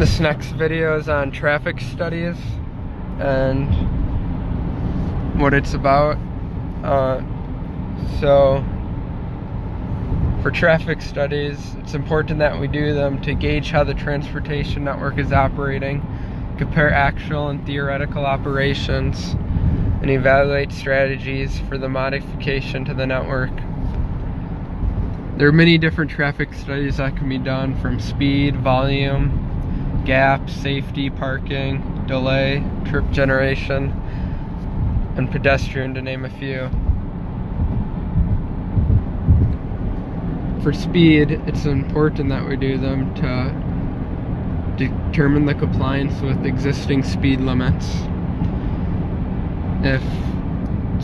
This next video is on traffic studies and what it's about. So for traffic studies, it's important that we do them to gauge how the transportation network is operating, compare actual and theoretical operations, and evaluate strategies for the modification to the network. There are many different traffic studies that can be done, from speed, volume, gaps, safety, parking, delay, trip generation, and pedestrian, to name a few. For speed, it's important that we do them to determine the compliance with existing speed limits. If,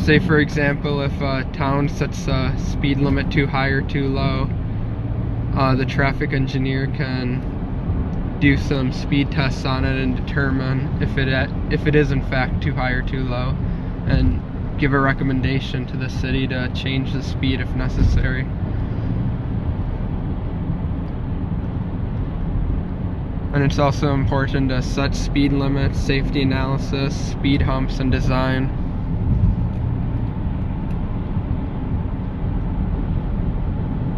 say for example, if a town sets a speed limit too high or too low, the traffic engineer can do some speed tests on it and determine if it is in fact too high or too low, and give a recommendation to the city to change the speed if necessary. And it's also important to set speed limits, safety analysis, speed humps, and design.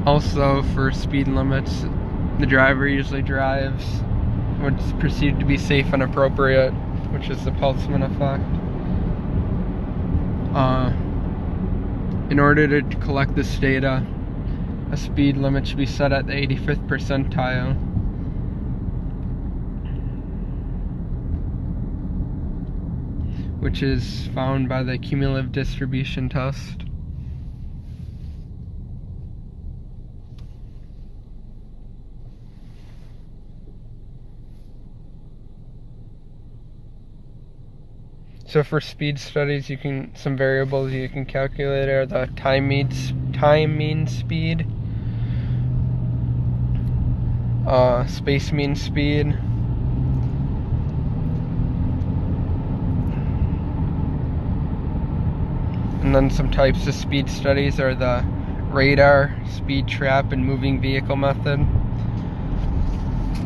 Also, for speed limits, the driver usually drives what's perceived to be safe and appropriate, which is the Boltzmann effect. In order to collect this data, a speed limit should be set at the 85th percentile. Which is found by the cumulative distribution test. So for speed studies, some variables you can calculate are the time mean speed, space mean speed, and then some types of speed studies are the radar, speed trap, and moving vehicle method.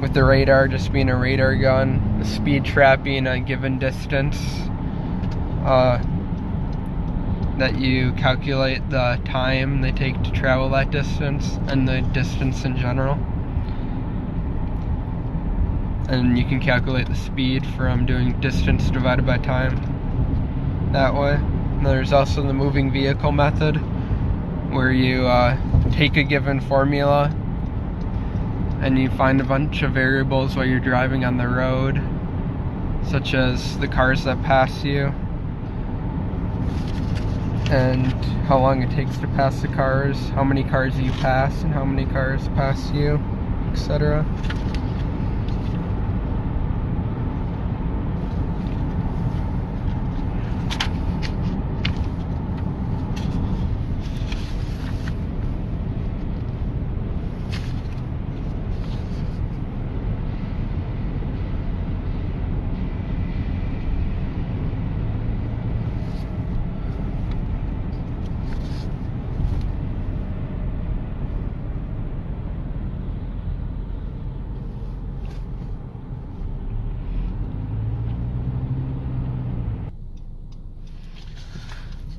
With the radar just being a radar gun, the speed trap being a given distance. That you calculate the time they take to travel that distance and the distance in general. And you can calculate the speed from doing distance divided by time that way. And there's also the moving vehicle method, where you take a given formula and you find a bunch of variables while you're driving on the road, such as the cars that pass you, and how long it takes to pass the cars, how many cars you pass, and how many cars pass you, etc.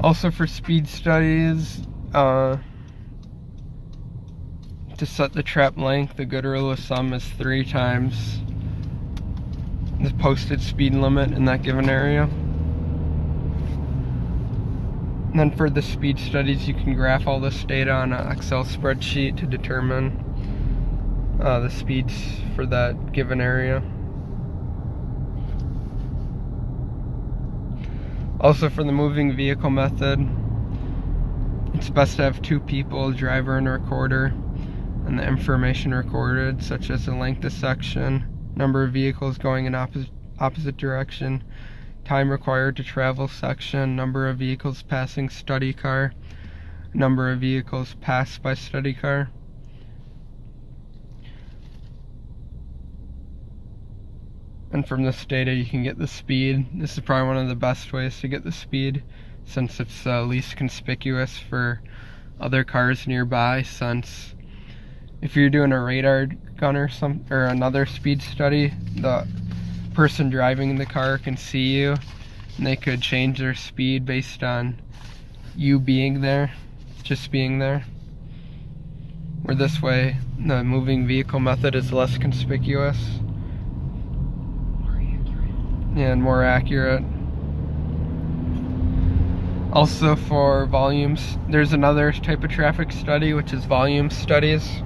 Also for speed studies, to set the trap length, a good rule of thumb is 3 times the posted speed limit in that given area. And then for the speed studies, you can graph all this data on an Excel spreadsheet to determine the speeds for that given area. Also for the moving vehicle method, it's best to have 2 people, driver and recorder, and the information recorded, such as the length of section, number of vehicles going in opposite direction, time required to travel section, number of vehicles passing study car, number of vehicles passed by study car. And from this data you can get the speed. This is probably one of the best ways to get the speed, since it's least conspicuous for other cars nearby, since if you're doing a radar gun or another speed study, the person driving the car can see you and they could change their speed based on you being there, just being there. Where this way, the moving vehicle method is less conspicuous. Yeah, and more accurate. Also for volumes, there's another type of traffic study, which is volume studies,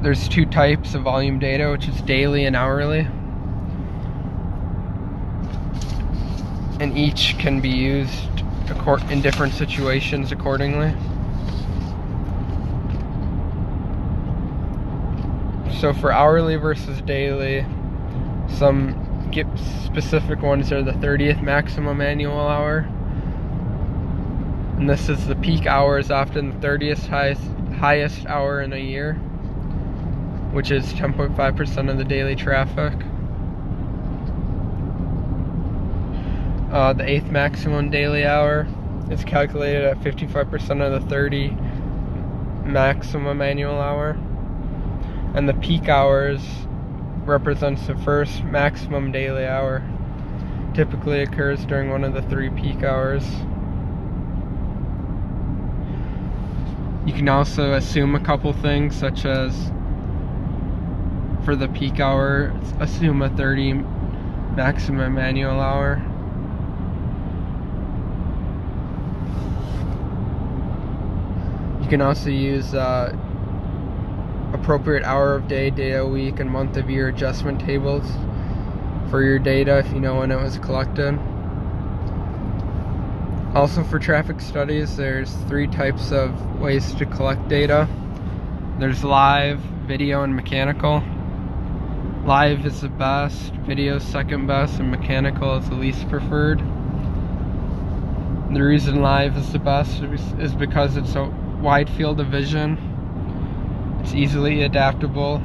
there's two types of volume data, which is daily and hourly. And each can be used in different situations accordingly. So for hourly versus daily, some specific ones are the 30th maximum annual hour. And this is the peak hour, is often the 30th highest hour in a year, which is 10.5% of the daily traffic. The 8th maximum daily hour is calculated at 55% of the 30 maximum annual hour. And the peak hours represents the first maximum daily hour. Typically occurs during one of the 3 peak hours. You can also assume a couple things, such as for the peak hour, assume a 30 maximum annual hour. You can also use appropriate hour of day, day of week, and month of year adjustment tables for your data if you know when it was collected. Also for traffic studies, there's 3 types of ways to collect data. There's live, video, and mechanical. Live is the best, video is second best, and mechanical is the least preferred. The reason live is the best is because it's a wide field of vision. It's easily adaptable.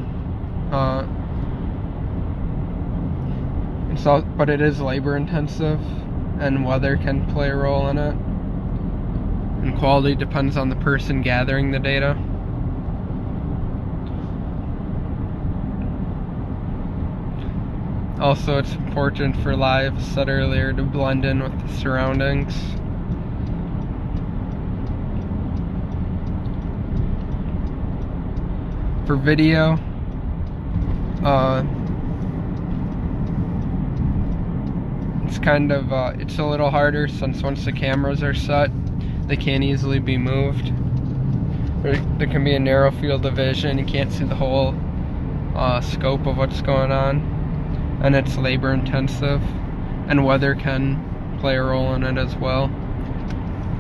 But it is labor intensive, and weather can play a role in it. And quality depends on the person gathering the data. Also, it's important for live, as said earlier, to blend in with the surroundings. For video, it's a little harder, since once the cameras are set, they can't easily be moved. There can be a narrow field of vision, you can't see the whole scope of what's going on, and it's labor intensive, and weather can play a role in it as well,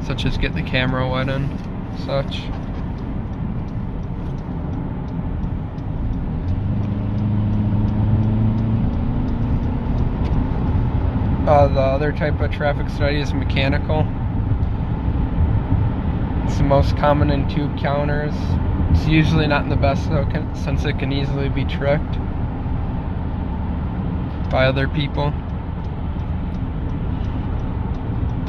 such as get the camera wet and such. The other type of traffic study is mechanical. It's the most common in tube counters. It's usually not the best though, since it can easily be tricked by other people.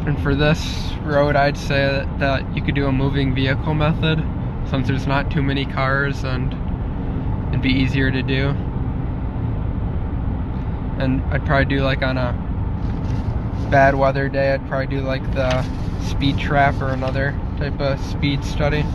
And for this road, I'd say that you could do a moving vehicle method, since there's not too many cars and it'd be easier to do. And I'd probably do, like, on a bad weather day, I'd probably do like the speed trap or another type of speed study.